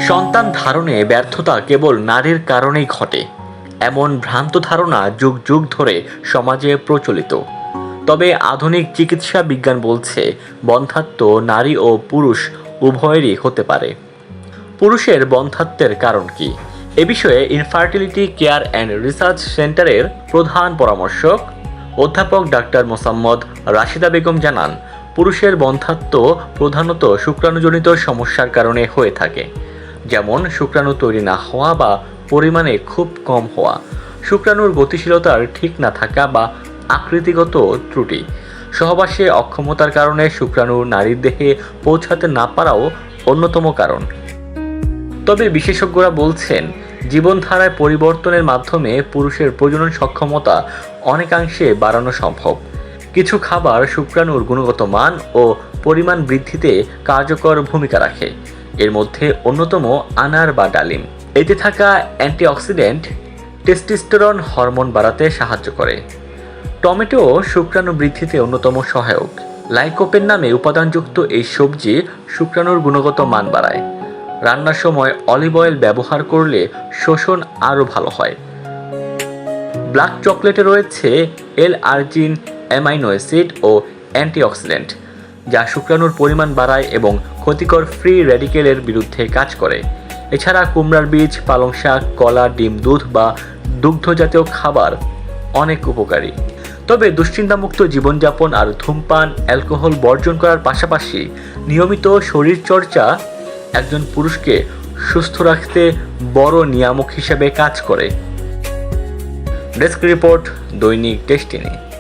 সন্তান ধারণে ব্যর্থতা কেবল নারীর কারণেই ঘটে, এমন ভ্রান্ত ধারণা যুগ যুগ ধরে সমাজে প্রচলিত। তবে আধুনিক চিকিৎসা বিজ্ঞান বলছে বন্ধ্যাত্ব নারী ও পুরুষ উভয়েরই হতে পারে। পুরুষের বন্ধ্যাত্বের কারণ কি? এ বিষয়ে ইনফার্টিলিটি কেয়ার অ্যান্ড রিসার্চ সেন্টারের প্রধান পরামর্শক অধ্যাপক ডাক্তার মোসাম্মদ রাশিদা বেগম জানান, পুরুষের বন্ধ্যাত্ব প্রধানত শুক্রাণুজনিত সমস্যার কারণে হয়ে থাকে, যেমন শুক্রাণু তৈরি না হওয়া বা পরিমাণে খুব কম হওয়া, শুক্রাণুর গতিশীলতার ঠিক না থাকা বা আকৃতিগত ত্রুটি, সহবাসে অক্ষমতার কারণে শুক্রাণু নারীর দেহে পৌঁছাতে না পারাও অন্যতম কারণ। তবে বিশেষজ্ঞরা বলছেন, জীবনধারায় পরিবর্তনের মাধ্যমে পুরুষের প্রজনন সক্ষমতা অনেকাংশে বাড়ানো সম্ভব। কিছু খাবার শুক্রাণুর গুণগত মান ও পরিমাণ বৃদ্ধিতে কার্যকর ভূমিকা রাখে। এর মধ্যে অন্যতম আনার বা ডালিম। এতে থাকা অ্যান্টিঅক্সিডেন্ট টেস্টোস্টেরন হরমোন বাড়াতে সাহায্য করে। টমেটো শুক্রাণু বৃদ্ধিতে অন্যতম সহায়ক। লাইকোপেন নামে উপাদানযুক্ত এই সবজি শুক্রাণুর গুণগত মান বাড়ায়। রান্নার সময় অলিভ অয়েল ব্যবহার করলে শোষণ আরও ভালো হয়। ব্ল্যাক চকলেটে রয়েছে এল-আর্জিন, অ্যামাইনো অ্যাসিড ও অ্যান্টিঅক্সিডেন্ট, যা শুক্রাণুর পরিমাণ বাড়ায় এবং ক্ষতিকর ফ্রি র্যাডিকেলের বিরুদ্ধে কাজ করে। এছাড়া কুমড়ার বীজ, পালং শাক, কলা, ডিম, দুধ বা দুগ্ধজাতীয় খাবার অনেক উপকারী। তবে দুশ্চিন্তামুক্ত জীবনযাপন আর ধূমপান, অ্যালকোহল বর্জন করার পাশাপাশি নিয়মিত শরীরচর্চা একজন পুরুষকে সুস্থ রাখতে বড় নিয়ামক হিসেবে কাজ করে। ডেস্ক রিপোর্ট, দৈনিক ডেস্টিনি।